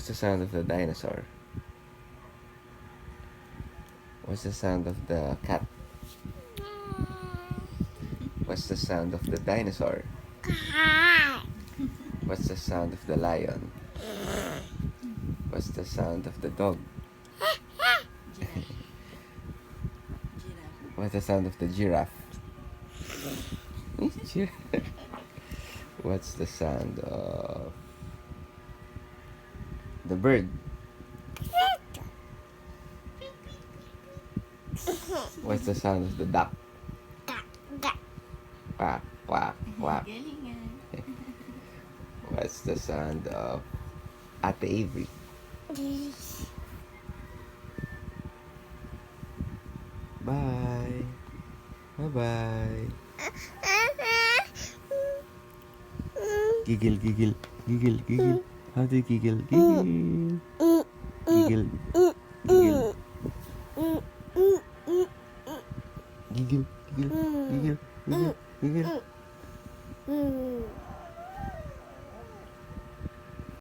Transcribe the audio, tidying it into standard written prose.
What's the sound of the dinosaur? What's the sound of the cat? What's the sound of the dinosaur? What's the sound of the lion? What's the sound of the dog? What's the sound of the giraffe? What's the sound of the bird? What's the sound of the duck? Quack, quack, quack. What's the sound of Ate Avery? Bye. Bye-bye. Giggle, giggle, giggle, giggle. How do you giggle? Giggle. Giggle. Giggle. Giggle, giggle, giggle, giggle, giggle.